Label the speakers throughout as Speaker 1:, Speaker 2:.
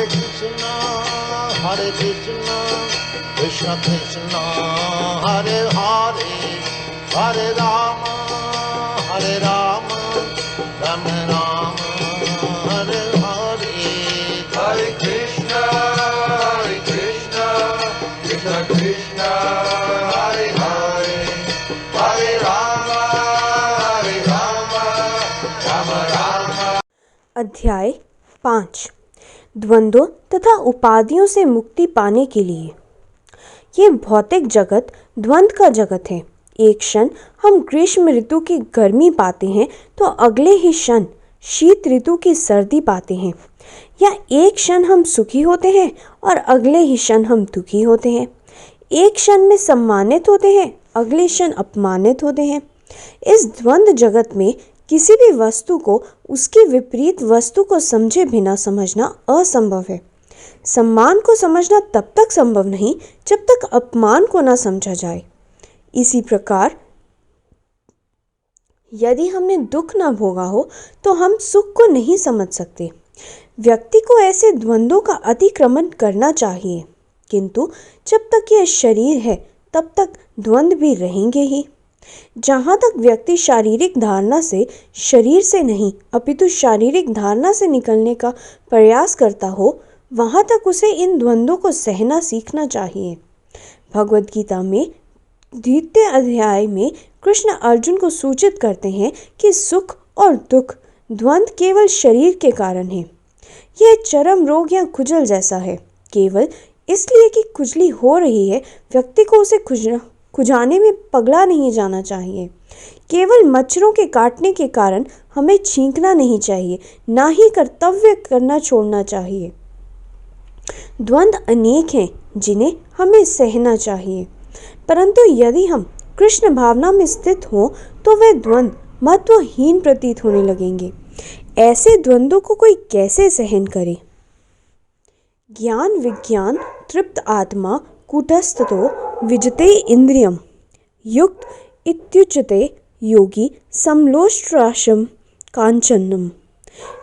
Speaker 1: Hare Krishna, Krishna Krishna, Hare Hare, Hare Rama, Rama Rama, Hare Hare.
Speaker 2: Hare Krishna, Krishna Krishna, Hare Hare, Hare Rama, Rama Rama.
Speaker 3: अध्याय 5 द्वंद्वों तथा उपाधियों से मुक्ति पाने के लिए। ये भौतिक जगत द्वंद्व का जगत है। एक क्षण हम ग्रीष्म ऋतु की गर्मी पाते हैं तो अगले ही क्षण शीत ऋतु की सर्दी पाते हैं, या एक क्षण हम सुखी होते हैं और अगले ही क्षण हम दुखी होते हैं। एक क्षण में सम्मानित होते हैं, अगले क्षण अपमानित होते हैं। इस द्वंद्व जगत में किसी भी वस्तु को उसकी विपरीत वस्तु को समझे बिना समझना असंभव है। सम्मान को समझना तब तक संभव नहीं जब तक अपमान को न समझा जाए। इसी प्रकार यदि हमने दुख न भोगा हो तो हम सुख को नहीं समझ सकते। व्यक्ति को ऐसे द्वंद्वों का अतिक्रमण करना चाहिए, किंतु जब तक यह शरीर है तब तक द्वंद्व भी रहेंगे ही। जहाँ तक व्यक्ति शारीरिक धारणा से शरीर से नहीं अपितु शारीरिक धारणा से निकलने का प्रयास करता हो, वहाँ तक उसे इन द्वंद्वों को सहना सीखना चाहिए। भगवद गीता में 2 अध्याय में कृष्ण अर्जुन को सूचित करते हैं कि सुख और दुख द्वंद्व केवल शरीर के कारण है। यह चरम रोग या खुजल जैसा है। केवल इसलिए कि खुजली हो रही है, व्यक्ति को उसे खुजाने में पगला नहीं जाना चाहिए। केवल मच्छरों के काटने के कारण हमें छींकना नहीं चाहिए, ना ही कर्तव्य करना छोड़ना चाहिए। द्वंद्व अनेक हैं जिन्हें हमें सहना चाहिए, परंतु यदि हम कृष्ण भावना में स्थित हों तो वे द्वंद्व महत्वहीन प्रतीत होने लगेंगे। ऐसे द्वंद्वों को कोई कैसे सहन करे? ज्ञान विज्ञान तृप्त आत्मा कूटस्थतो विजते इंद्रियम युक्त इत्युच्यते योगी समलोष्ट्राशम कांचनम।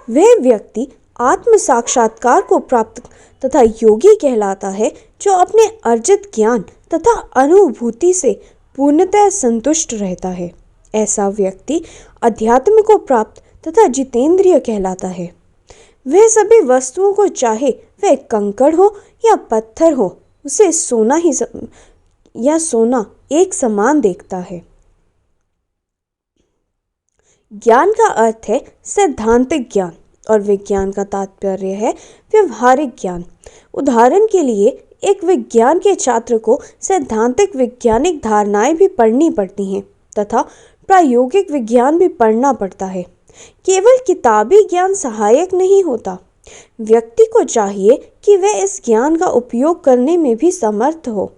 Speaker 3: वह व्यक्ति आत्म साक्षात्कार को प्राप्त तथा योगी कहलाता है जो अपने अर्जित ज्ञान तथा अनुभूति से पूर्णतः संतुष्ट रहता है। ऐसा व्यक्ति अध्यात्म को प्राप्त तथा जितेंद्रिय कहलाता है। वह सभी वस्तुओं को, चाहे वह कंकड़ हो या पत्थर हो, उसे सोना एक समान देखता है। ज्ञान का अर्थ है सैद्धांतिक ज्ञान और विज्ञान का तात्पर्य है व्यवहारिक ज्ञान। उदाहरण के लिए एक विज्ञान के छात्र को सैद्धांतिक वैज्ञानिक धारणाएं भी पढ़नी पड़ती हैं तथा प्रायोगिक विज्ञान भी पढ़ना पड़ता है। केवल किताबी ज्ञान सहायक नहीं होता। व्यक्ति को चाहिए कि वह इस ज्ञान का उपयोग करने में भी समर्थ हो।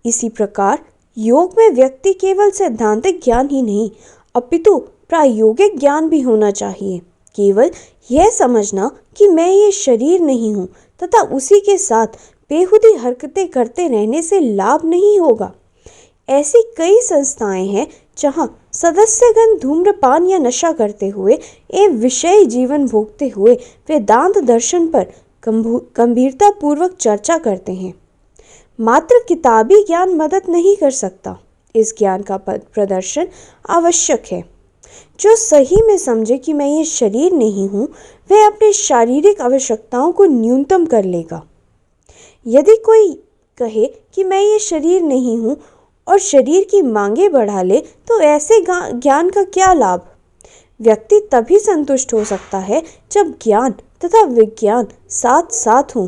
Speaker 3: इसी प्रकार योग में व्यक्ति केवल सैद्धांतिक ज्ञान ही नहीं अपितु प्रायोगिक ज्ञान भी होना चाहिए। केवल यह समझना कि मैं ये शरीर नहीं हूँ तथा उसी के साथ बेहुदी हरकतें करते रहने से लाभ नहीं होगा। ऐसी कई संस्थाएं हैं जहां सदस्यगण धूम्रपान या नशा करते हुए एवं विषय जीवन भोगते हुए वेदांत दर्शन पर गंभीरता पूर्वक चर्चा करते हैं। मात्र किताबी ज्ञान मदद नहीं कर सकता। इस ज्ञान का प्रदर्शन आवश्यक है। जो सही में समझे कि मैं ये शरीर नहीं हूँ, वह अपने शारीरिक आवश्यकताओं को न्यूनतम कर लेगा। यदि कोई कहे कि मैं ये शरीर नहीं हूँ और शरीर की मांगे बढ़ा ले, तो ऐसे ज्ञान का क्या लाभ? व्यक्ति तभी संतुष्ट हो सकता है जब ज्ञान तथा विज्ञान साथ साथ हों।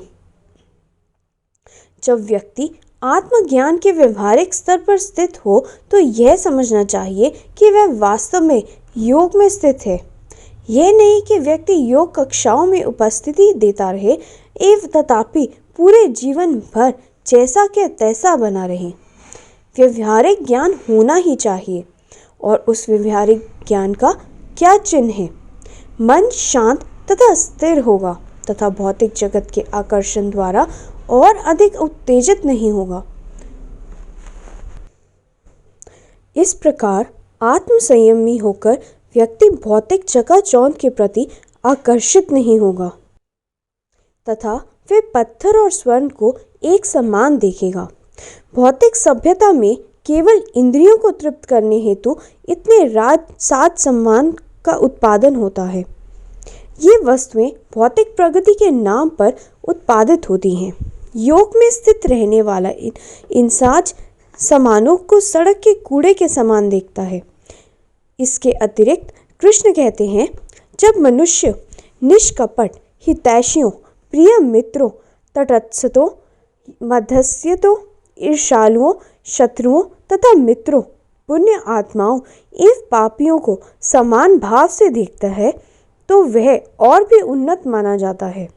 Speaker 3: जब व्यक्ति आत्मज्ञान के व्यवहारिक स्तर पर स्थित हो तो यह समझना चाहिए कि वह वास्तव में योग में स्थित है। यह नहीं कि व्यक्ति योग कक्षाओं में उपस्थिति देता रहे एवं तथापि पूरे जीवन भर जैसा के तैसा बना रहे। व्यवहारिक ज्ञान होना ही चाहिए। और उस व्यवहारिक ज्ञान का क्या चिन्ह है? मन शांत तथा स्थिर होगा तथा भौतिक जगत के आकर्षण द्वारा और अधिक उत्तेजित नहीं होगा। इस प्रकार आत्म संयमी होकर व्यक्ति भौतिक चकाचौंध के प्रति आकर्षित नहीं होगा तथा वह पत्थर और स्वर्ण को एक समान देखेगा। भौतिक सभ्यता में केवल इंद्रियों को तृप्त करने हेतु इतने साज सम्मान का उत्पादन होता है। ये वस्तुएं भौतिक प्रगति के नाम पर उत्पादित होती हैं। योग में स्थित रहने वाला इन साज सामानों को सड़क के कूड़े के समान देखता है। इसके अतिरिक्त कृष्ण कहते हैं, जब मनुष्य निष्कपट, हितैषियों, प्रिय मित्रों, तटस्थों, मध्यस्थों, ईर्ष्यालुओं, शत्रुओं तथा मित्रों, पुण्य आत्माओं एवं पापियों को समान भाव से देखता है तो वह और भी उन्नत माना जाता है।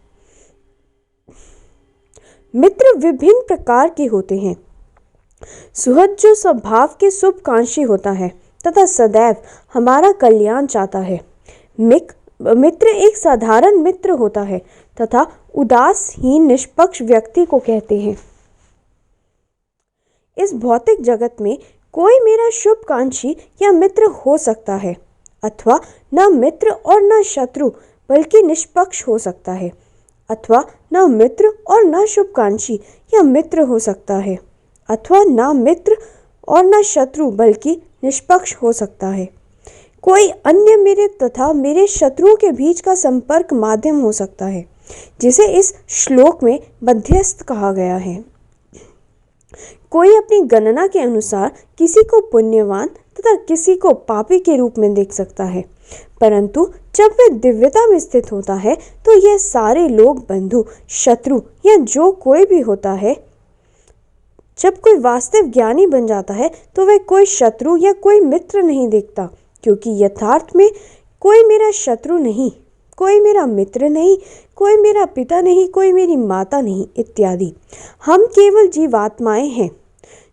Speaker 3: मित्र विभिन्न प्रकार के होते हैं। सुहृद जो स्वभाव के शुभकांक्षी होता है तथा सदैव हमारा कल्याण चाहता है। मित्र एक साधारण मित्र होता है तथा उदासीन निष्पक्ष व्यक्ति को कहते हैं। इस भौतिक जगत में कोई मेरा शुभकांक्षी या मित्र हो सकता है अथवा न मित्र और न शत्रु बल्कि निष्पक्ष हो सकता है, अथवा न मित्र और न शुभकांक्षी या मित्र हो सकता है, अथवा न मित्र और न शत्रु बल्कि निष्पक्ष हो सकता है। कोई अन्य मेरे तथा मेरे शत्रुओं के बीच का संपर्क माध्यम हो सकता है, जिसे इस श्लोक में मध्यस्थ कहा गया है। कोई अपनी गणना के अनुसार किसी को पुण्यवान तथा किसी को पापी के रूप में देख सकता है, परंतु जब वह दिव्यता में स्थित होता है तो यह सारे लोग बंधु, शत्रु या जो कोई भी होता है। जब कोई वास्तविक ज्ञानी बन जाता है तो वह कोई शत्रु या कोई मित्र नहीं देखता, क्योंकि यथार्थ में कोई मेरा शत्रु नहीं, कोई मेरा मित्र नहीं, कोई मेरा पिता नहीं, कोई मेरी माता नहीं इत्यादि। हम केवल जीवात्माएं हैं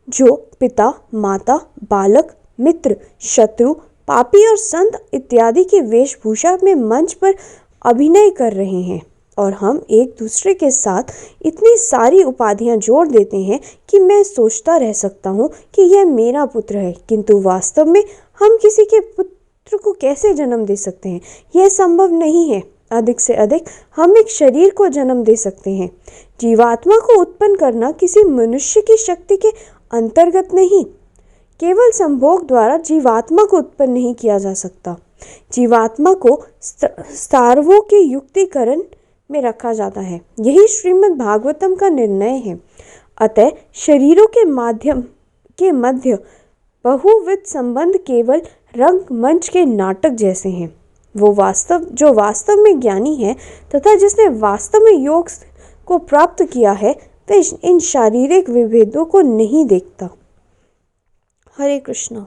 Speaker 3: जो पिता, माता, बालक, मित्र, शत्रु, पापी और संत इत्यादि की वेशभूषा में मंच पर अभिनय कर रहे हैं, और हम एक दूसरे के साथ इतनी सारी उपाधियां जोड़ देते हैं कि मैं सोचता रह सकता हूं कि यह मेरा पुत्र है, किंतु वास्तव में हम किसी के पुत्र को कैसे जन्म दे सकते हैं? यह संभव नहीं है। अधिक से अधिक हम एक शरीर को जन्म दे सकते हैं। जीवात्मा को उत्पन्न करना किसी मनुष्य की शक्ति के अंतर्गत नहीं। केवल संभोग द्वारा जीवात्मा को उत्पन्न नहीं किया जा सकता। जीवात्मा को स्तारवों के युक्तिकरण में रखा जाता है। यही श्रीमद् भागवतम का निर्णय है। अतः शरीरों के मध्य बहुविध संबंध केवल रंगमंच के नाटक जैसे हैं। जो वास्तव में ज्ञानी है तथा जिसने वास्तव में योग को प्राप्त किया है, वह इन शारीरिक विभेदों को नहीं देखता। हरे कृष्णा।